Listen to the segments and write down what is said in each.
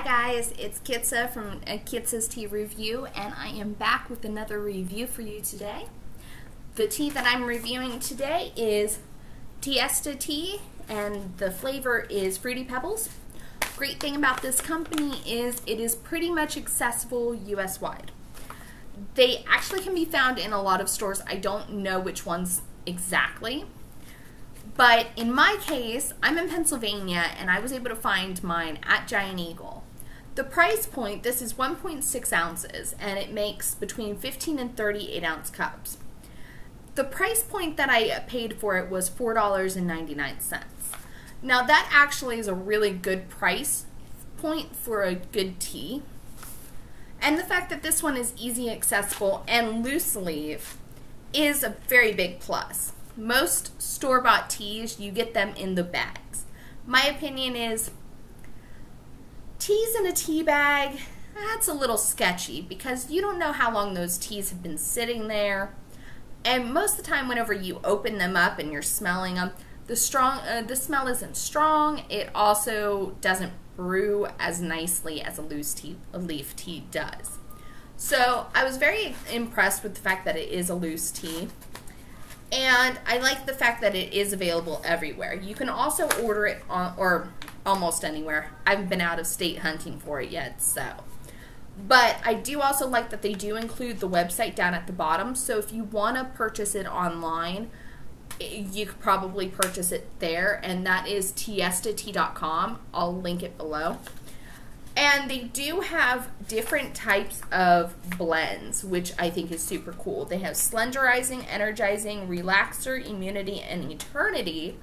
Hi guys, it's Kitsa from TeistaTea and I am back with another review for you today. The tea that I'm reviewing today is TeistaTea and the flavor is Fruity Pebbles. Great thing about this company is it is pretty much accessible US wide. They actually can be found in a lot of stores. I don't know which ones exactly. But in my case, I'm in Pennsylvania and I was able to find mine at Giant Eagle. The price point, this is 1.6 ounces and it makes between 15 and 38 ounce cups. The price point that I paid for it was $4.99. Now that actually is a really good price point for a good tea. And the fact that this one is easy accessible and loose leaf is a very big plus. Most store-bought teas, you get them in the bags. My opinion is teas in a tea bag, that's a little sketchy because you don't know how long those teas have been sitting there. And most of the time whenever you open them up and you're smelling them, the smell isn't strong. It also doesn't brew as nicely as a leaf tea does. So I was very impressed with the fact that it is a loose tea. And I like the fact that it is available everywhere. You can also order it or almost anywhere. I haven't been out of state hunting for it yet, so. But I do also like that they do include the website down at the bottom. So if you want to purchase it online, you could probably purchase it there. And that is TeistaTea.com. I'll link it below. And they do have different types of blends, which I think is super cool. They have Slenderizing, Energizing, Relaxer, Immunity, and Eternity.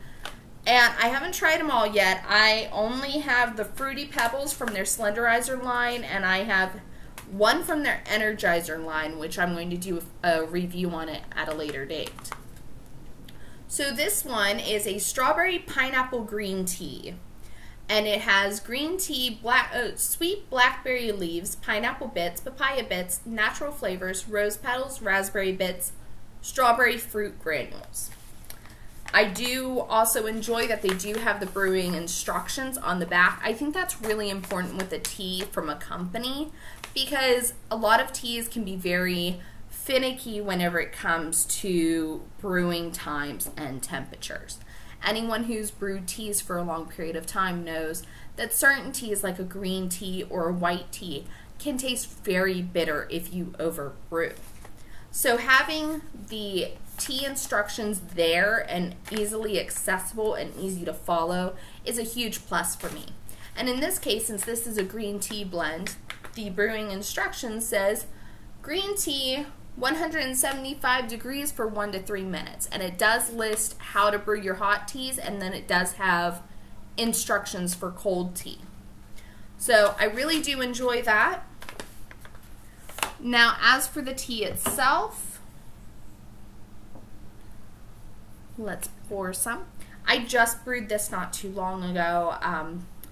And I haven't tried them all yet. I only have the Fruity Pebbles from their Slenderizer line, and I have one from their Energizer line, which I'm going to do a review on it at a later date. So this one is a strawberry pineapple green tea. And it has green tea, sweet blackberry leaves, pineapple bits, papaya bits, natural flavors, rose petals, raspberry bits, strawberry fruit granules. I do also enjoy that they do have the brewing instructions on the back. I think that's really important with a tea from a company because a lot of teas can be very finicky whenever it comes to brewing times and temperatures. Anyone who's brewed teas for a long period of time knows that certain teas like a green tea or a white tea can taste very bitter if you overbrew. So having the tea instructions there and easily accessible and easy to follow is a huge plus for me. And in this case, since this is a green tea blend, the brewing instructions says green tea 175 degrees for 1 to 3 minutes. And it does list how to brew your hot teas, and then it does have instructions for cold tea. So I really do enjoy that. Now as for the tea itself, let's pour some. I just brewed this not too long ago,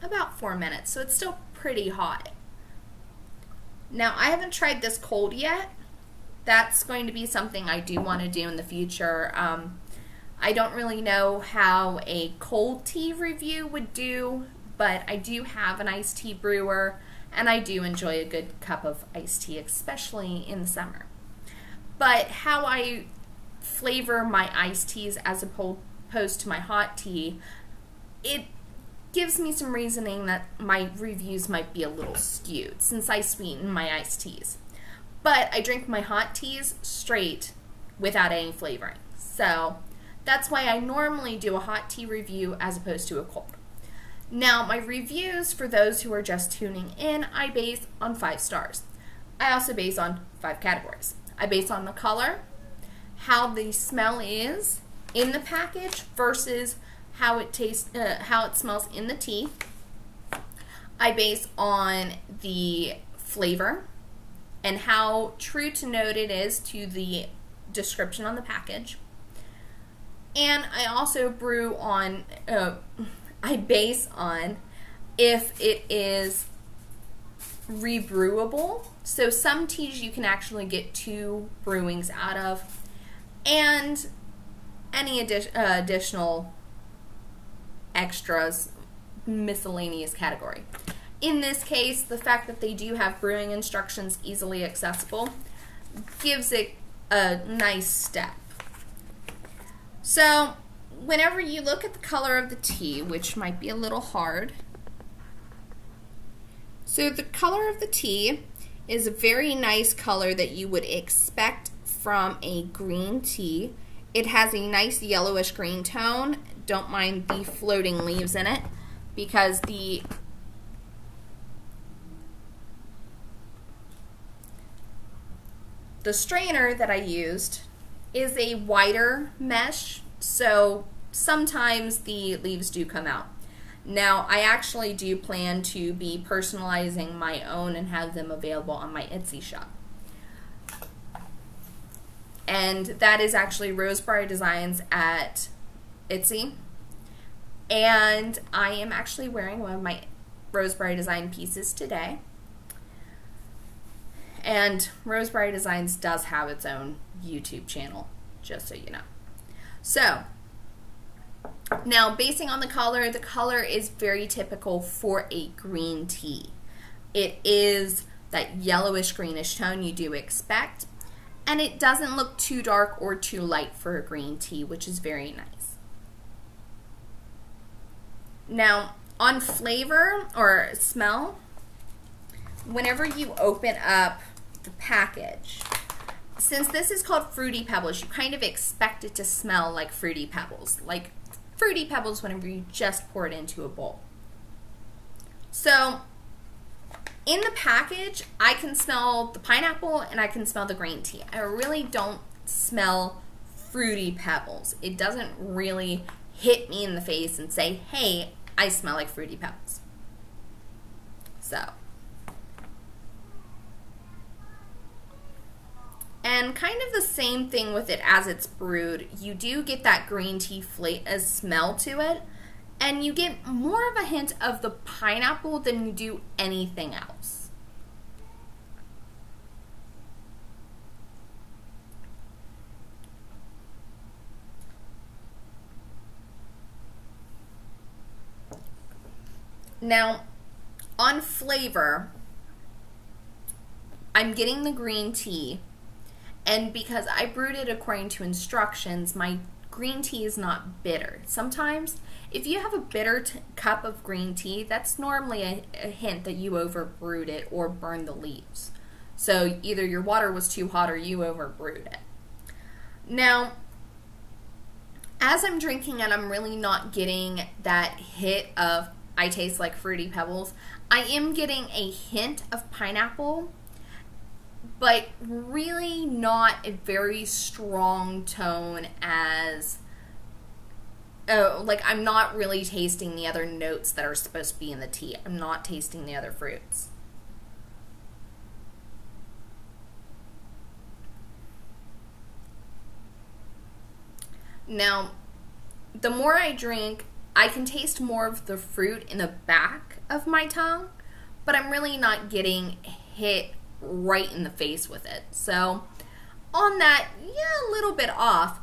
about 4 minutes, so it's still pretty hot. Now I haven't tried this cold yet. That's going to be something I do want to do in the future. I don't really know how a cold tea review would do, but I do have an iced tea brewer, and I do enjoy a good cup of iced tea, especially in the summer. But how I flavor my iced teas as opposed to my hot tea, it gives me some reasoning that my reviews might be a little skewed since I sweeten my iced teas. But I drink my hot teas straight without any flavoring. So that's why I normally do a hot tea review as opposed to a cold. Now my reviews for those who are just tuning in, I base on 5 stars. I also base on 5 categories. I base on the color, how the smell is in the package versus how it tastes, how it smells in the tea. I base on the flavor and how true to note it is to the description on the package. And I also brew on, I base on if it is rebrewable. So some teas you can actually get 2 brewings out of, and any additional extras, miscellaneous category. in this case, the fact that they do have brewing instructions easily accessible gives it a nice step. So whenever you look at the color of the tea, which might be a little hard, so the color of the tea is a very nice color that you would expect from a green tea. It has a nice yellowish green tone. Don't mind the floating leaves in it because the strainer that I used is a wider mesh, so sometimes the leaves do come out. Now, I actually do plan to be personalizing my own and have them available on my Etsy shop. And that is actually Roseberry Designs at Etsy. And I am actually wearing one of my Roseberry Design pieces today. And Roseberry Designs does have its own YouTube channel, just so you know. So, now, basing on the color is very typical for a green tea. It is that yellowish greenish tone you do expect, and it doesn't look too dark or too light for a green tea, which is very nice. Now, on flavor or smell, whenever you open up the package, since this is called Fruity Pebbles, you kind of expect it to smell like Fruity Pebbles, like Fruity Pebbles whenever you just pour it into a bowl. So in the package, I can smell the pineapple and I can smell the green tea. I really don't smell Fruity Pebbles. It doesn't really hit me in the face and say, hey, I smell like Fruity Pebbles. So, and kind of the same thing with it as it's brewed. You do get that green tea smell to it, and you get more of a hint of the pineapple than you do anything else. Now, on flavor, I'm getting the green tea. And because I brewed it according to instructions, my green tea is not bitter. Sometimes, if you have a bitter cup of green tea, that's normally a hint that you overbrewed it or burned the leaves. So either your water was too hot or you overbrewed it. Now, as I'm drinking it, I'm really not getting that hit of, I taste like Fruity Pebbles. I am getting a hint of pineapple, but really not a very strong tone as, like I'm not really tasting the other notes that are supposed to be in the tea. I'm not tasting the other fruits. Now, the more I drink, I can taste more of the fruit in the back of my tongue, but I'm really not getting hit right in the face with it. So on that, yeah, a little bit off,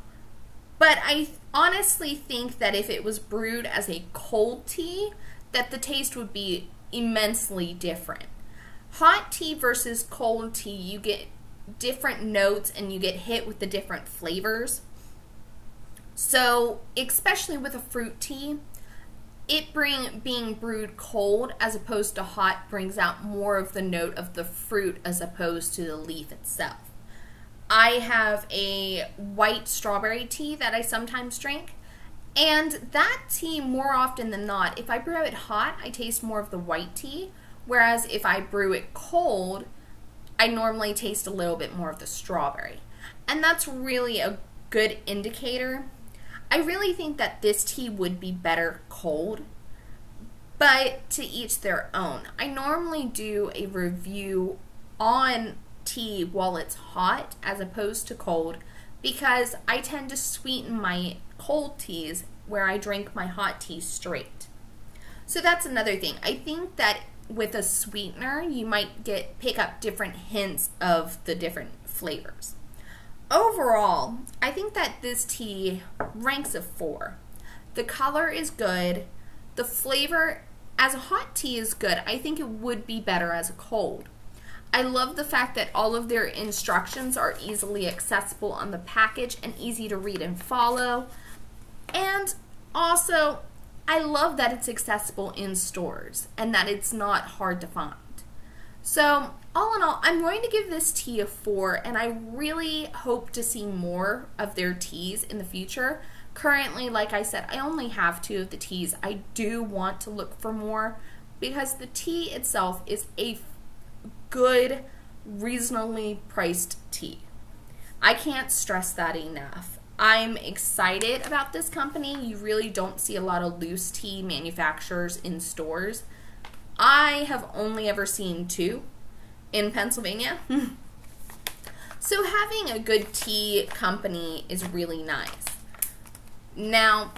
but I honestly think that if it was brewed as a cold tea, that the taste would be immensely different. Hot tea versus cold tea, you get different notes and you get hit with the different flavors. So especially with a fruit tea, it being brewed cold as opposed to hot brings out more of the note of the fruit as opposed to the leaf itself. I have a white strawberry tea that I sometimes drink, and that tea more often than not, if I brew it hot, I taste more of the white tea, whereas if I brew it cold, I normally taste a little bit more of the strawberry. And that's really a good indicator. I really think that this tea would be better cold, but to each their own. I normally do a review on tea while it's hot as opposed to cold because I tend to sweeten my cold teas where I drink my hot tea straight. So that's another thing. I think that with a sweetener, you might pick up different hints of the different flavors. Overall, I think that this tea ranks a 4. The color is good. The flavor as a hot tea is good, I think it would be better as a cold. I love the fact that all of their instructions are easily accessible on the package and easy to read and follow. And also, I love that it's accessible in stores and that it's not hard to find. So, all in all, I'm going to give this tea a 4, and I really hope to see more of their teas in the future. Currently, like I said, I only have 2 of the teas. I do want to look for more because the tea itself is a good, reasonably priced tea. I can't stress that enough. I'm excited about this company. You really don't see a lot of loose tea manufacturers in stores. I have only ever seen 2 in Pennsylvania. So having a good tea company is really nice. Now,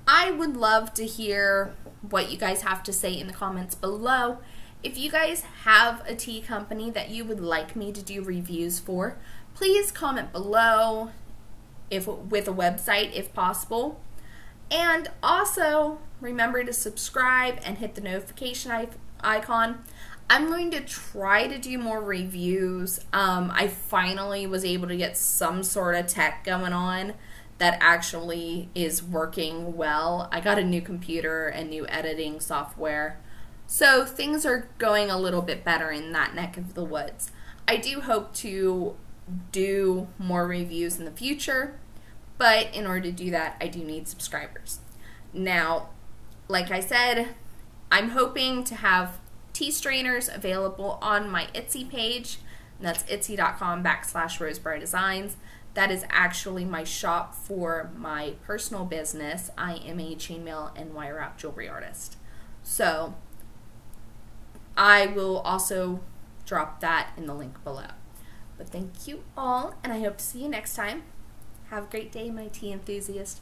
I would love to hear what you guys have to say in the comments below. If you guys have a tea company that you would like me to do reviews for, please comment below with a website if possible. And also, remember to subscribe and hit the notification icon. I'm going to try to do more reviews. I finally was able to get some sort of tech going on that actually is working well. I got a new computer and new editing software. So things are going a little bit better in that neck of the woods. I do hope to do more reviews in the future, but in order to do that, I do need subscribers. Now, like I said, I'm hoping to have tea strainers available on my Etsy page, and that's etsy.com/roseberrydesigns. That is actually my shop for my personal business. I am a chainmail and wire wrap jewelry artist. So I will also drop that in the link below. But thank you all, and I hope to see you next time. Have a great day, my tea enthusiast.